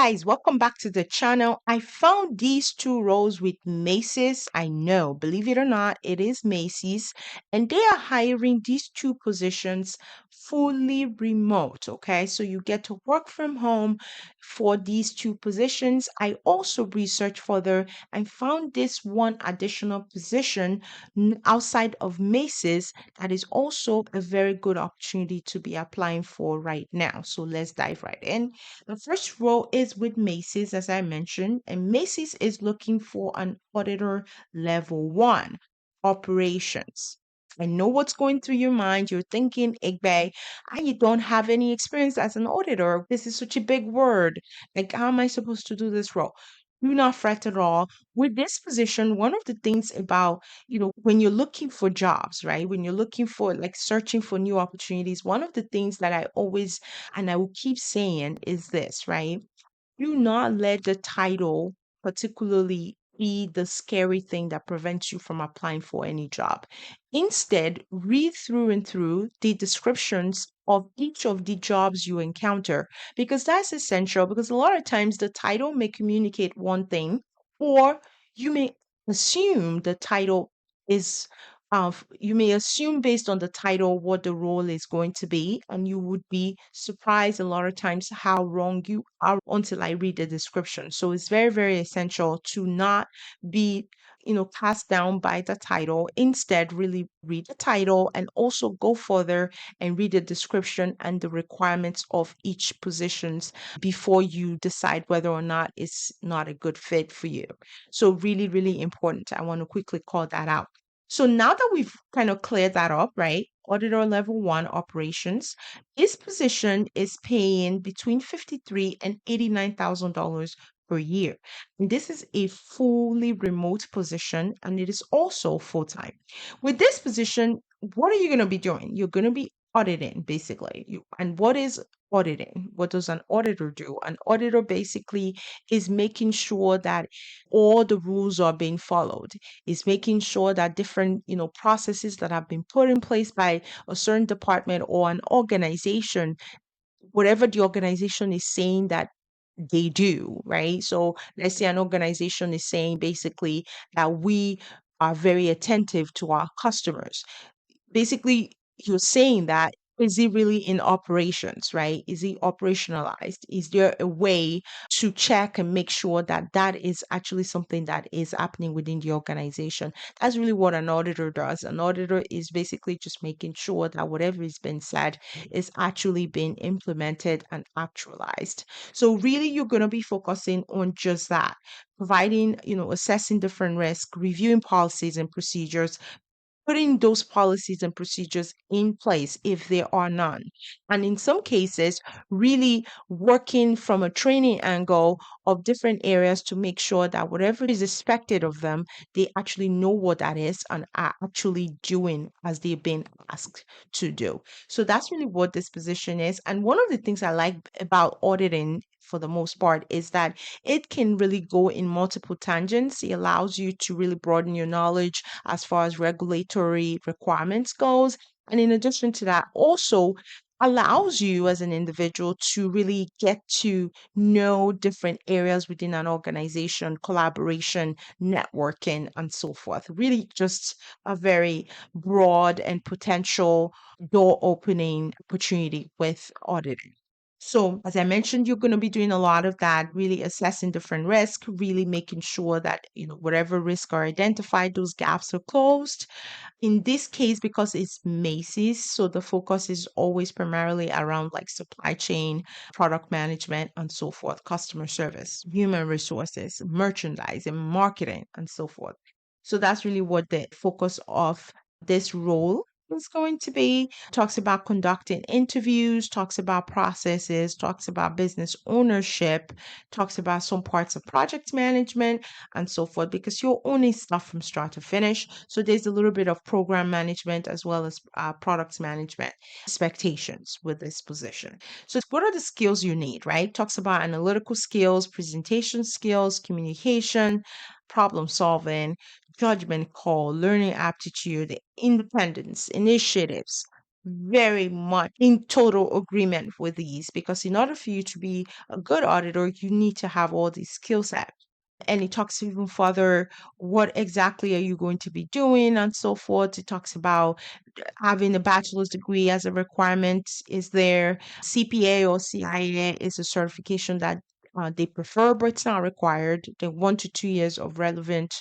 guys, welcome back to the channel. I found these two roles with Macy's. I know, believe it or not, it is Macy's, and they are hiring these two positions fully remote. Okay, so you get to work from home for these two positions. I also researched further and found this one additional position outside of Macy's that is also a very good opportunity to be applying for right now. So let's dive right in. The first role is with Macy's, as I mentioned, and Macy's is looking for an auditor level one operations. I know what's going through your mind. You're thinking, Igbe, I don't have any experience as an auditor. This is such a big word. Like, how am I supposed to do this role? Do not fret at all. With this position, one of the things about, when you're looking for jobs, right? When you're looking for like searching for new opportunities, one of the things that I always and I will keep saying is this, right? Do not let the title particularly be the scary thing that prevents you from applying for any job. Instead, read through and through the descriptions of each of the jobs you encounter because that's essential. Because a lot of times the title may communicate one thing, or you may assume the title is you may assume based on the title what the role is going to be, and you would be surprised a lot of times how wrong you are until I read the description. So it's very, very essential to not be, cast down by the title. Instead, really read the title and also go further and read the description and the requirements of each positions before you decide whether or not it's not a good fit for you. So really, really important. I want to quickly call that out. So now that we've kind of cleared that up, right? Auditor level one operations, this position is paying between 53 and $89,000 per year. And this is a fully remote position and it is also full time. With this position, what are you going to be doing? You're going to be auditing basically. And what is auditing? What does an auditor do? An auditor basically is making sure that all the rules are being followed, is making sure that different processes that have been put in place by a certain department or an organization, whatever the organization is saying that they do, right? So let's say an organization is saying basically that we are very attentive to our customers. Basically, you're saying that, is he really in operations, right? Is he operationalized? Is there a way to check and make sure that that is actually something that is happening within the organization? That's really what an auditor does. An auditor is basically just making sure that whatever is being said is actually being implemented and actualized. So really, you're going to be focusing on just that, providing, assessing different risks, reviewing policies and procedures, putting those policies and procedures in place if there are none. And in some cases, really working from a training angle of different areas to make sure that whatever is expected of them, they actually know what that is and are actually doing as they've been asked to do. So that's really what this position is. And one of the things I like about auditing for the most part is that it can really go in multiple tangents. It allows you to really broaden your knowledge as far as regulatory requirements goes. And in addition to that, also allows you as an individual to really get to know different areas within an organization, collaboration, networking, and so forth. Really just a very broad and potential door opening opportunity with auditing. So, as I mentioned, you're going to be doing a lot of that, really assessing different risks, really making sure that, whatever risks are identified, those gaps are closed. In this case, because it's Macy's, so the focus is always primarily around like supply chain, product management, and so forth, customer service, human resources, merchandising, marketing, and so forth. So that's really what the focus of this role is going to be. Talks about conducting interviews, talks about processes, talks about business ownership, talks about some parts of project management, and so forth, because you're owning stuff from start to finish. So there's a little bit of program management as well as product management expectations with this position. So what are the skills you need, right? Talks about analytical skills, presentation skills, communication, problem solving, judgment call, learning aptitude, independence, initiatives. very much in total agreement with these because in order for you to be a good auditor, you need to have all these skill sets. And it talks even further what exactly are you going to be doing and so forth. It talks about having a bachelor's degree as a requirement is there. CPA or CIA is a certification that they prefer, but it's not required. The 1 to 2 years of relevant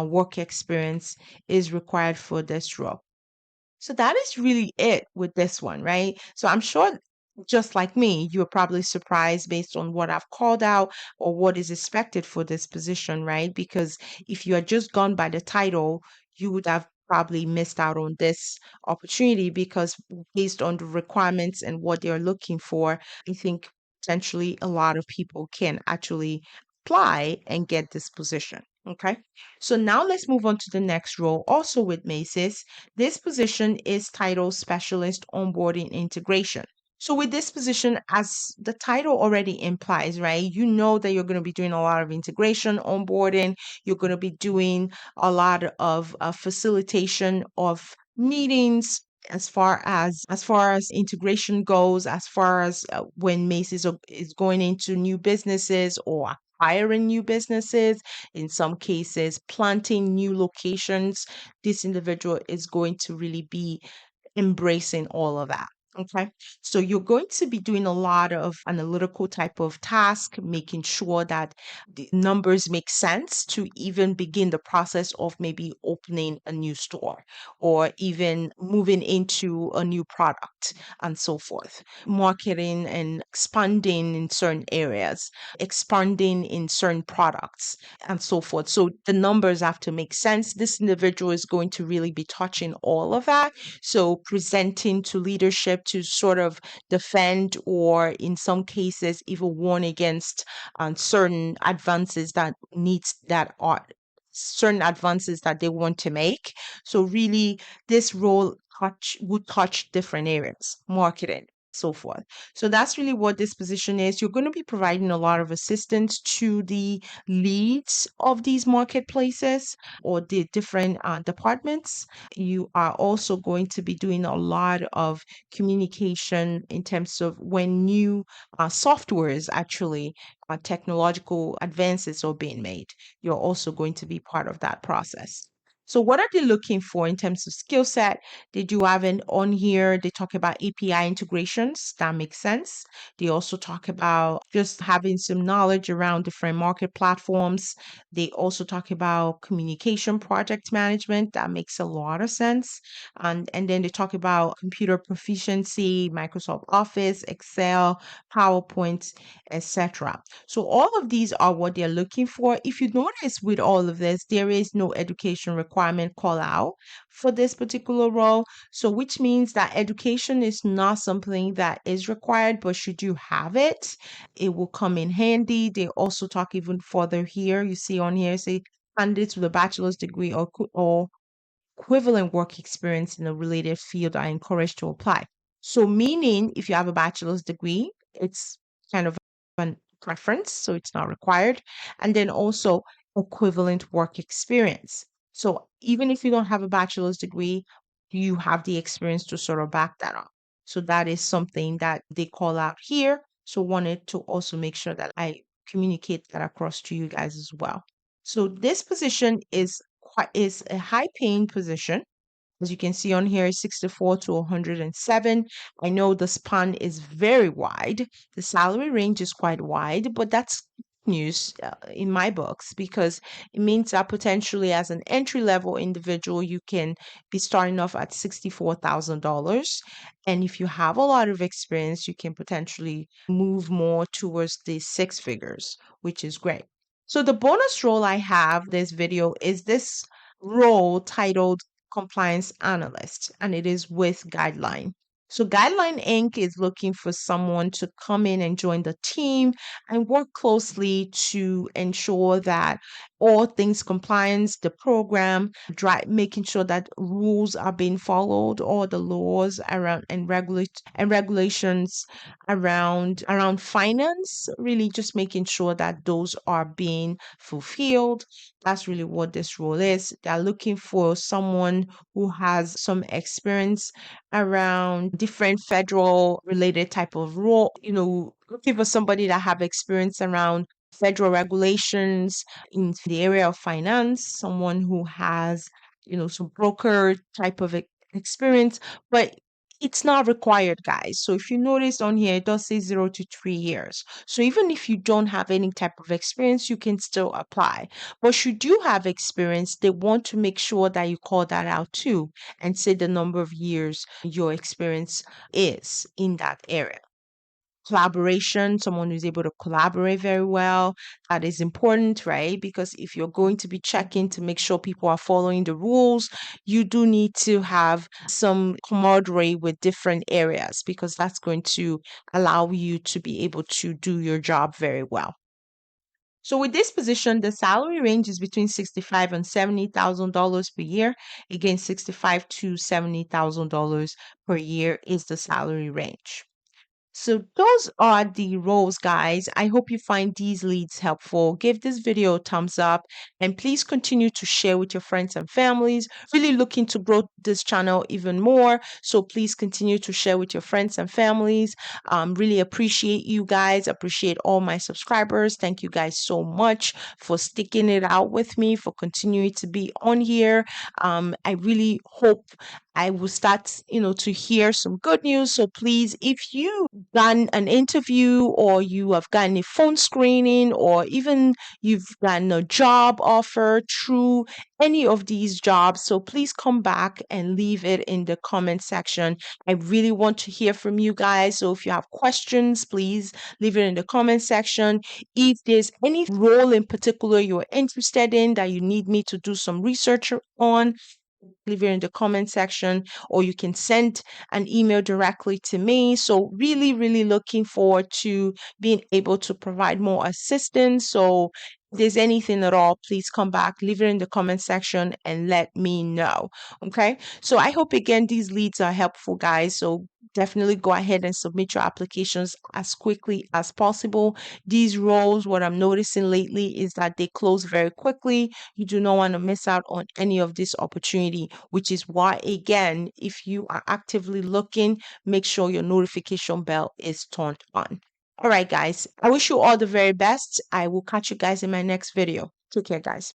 work experience is required for this role. So that is really it with this one, right? So I'm sure just like me, you're probably surprised based on what I've called out or what is expected for this position, right? Because if you had just gone by the title, you would have probably missed out on this opportunity because based on the requirements and what they're looking for, I think potentially a lot of people can actually apply and get this position. Okay. So now let's move on to the next role, also with Macy's. This position is titled Specialist Onboarding Integration. So, with this position, as the title already implies, right, you know that you're going to be doing a lot of integration, onboarding, you're going to be doing a lot of facilitation of meetings. As far as integration goes, as far as when Macy's is going into new businesses or hiring new businesses, in some cases planting new locations, this individual is going to really be embracing all of that. Okay. So you're going to be doing a lot of analytical type of task, making sure that the numbers make sense to even begin the process of maybe opening a new store or even moving into a new product and so forth. Marketing and expanding in certain areas, expanding in certain products and so forth. So the numbers have to make sense. This individual is going to really be touching all of that, so presenting to leadership to sort of defend or in some cases even warn against certain advances that are certain advances that they want to make. So really this role would touch different areas, marketing, so forth. So that's really what this position is. You're going to be providing a lot of assistance to the leads of these marketplaces or the different departments. You are also going to be doing a lot of communication in terms of when new softwares actually technological advances are being made. You're also going to be part of that process. So, what are they looking for in terms of skill set? They do have an on here. They talk about API integrations. That makes sense. They also talk about just having some knowledge around different market platforms. They also talk about communication project management. That makes a lot of sense. And then they talk about computer proficiency, Microsoft Office, Excel, PowerPoint, etc. So all of these are what they're looking for. If you notice with all of this, there is no education requirement call out for this particular role. So which means that education is not something that is required, but should you have it, it will come in handy. They also talk even further here. You see on here, say candidates with a bachelor's degree or equivalent work experience in a related field are encouraged to apply. So, meaning if you have a bachelor's degree, it's kind of a preference, so it's not required. And then also equivalent work experience. So, even if you don't have a bachelor's degree, you have the experience to sort of back that up. So, that is something that they call out here. So, wanted to also make sure that I communicate that across to you guys as well. So, this position is a high paying position. As you can see on here, 64 to 107. I know the span is very wide. The salary range is quite wide, but that's news in my books because it means that potentially as an entry level individual, you can be starting off at $64,000. And if you have a lot of experience, you can potentially move more towards the six figures, which is great. So the bonus role I have this video is this role titled compliance analyst, and it is with Guideline. So, Guideline Inc. is looking for someone to come in and join the team and work closely to ensure that all things compliance, the program, making sure that rules are being followed, all the laws around and regulations around finance, really just making sure that those are being fulfilled. That's really what this role is. They're looking for someone who has some experience around different federal related type of role, looking for somebody that have experience around federal regulations in the area of finance, someone who has, some broker type of experience, but it's not required, guys. So if you notice on here, it does say 0 to 3 years. So even if you don't have any type of experience, you can still apply. But should you have experience, they want to make sure that you call that out too and say the number of years your experience is in that area. Collaboration, someone who's able to collaborate very well. That is important, right? Because if you're going to be checking to make sure people are following the rules, you do need to have some camaraderie with different areas because that's going to allow you to be able to do your job very well. So with this position, the salary range is between 65 and $70,000 per year. Again, 65 to $70,000 per year is the salary range. So those are the roles, guys. I hope you find these leads helpful. Give this video a thumbs up and please continue to share with your friends and families. Really looking to grow this channel even more. So please continue to share with your friends and families. Really appreciate you guys. Appreciate all my subscribers. Thank you guys so much for sticking it out with me, for continuing to be on here. I really hope I will start, to hear some good news. So please, if you done an interview or you have gotten a phone screening or even you've gotten a job offer through any of these jobs, so please come back and leave it in the comment section. I really want to hear from you guys. So if you have questions, please leave it in the comment section. If there's any role in particular you're interested in that you need me to do some research on, leave it in the comment section, or you can send an email directly to me. So really, really looking forward to being able to provide more assistance. So if there's anything at all, please come back, leave it in the comment section and let me know. Okay. So I hope again these leads are helpful, guys. So definitely go ahead and submit your applications as quickly as possible. These roles, what I'm noticing lately is that they close very quickly. You do not want to miss out on any of this opportunity, which is why, again, if you are actively looking, make sure your notification bell is turned on. All right, guys, I wish you all the very best. I will catch you guys in my next video. Take care, guys.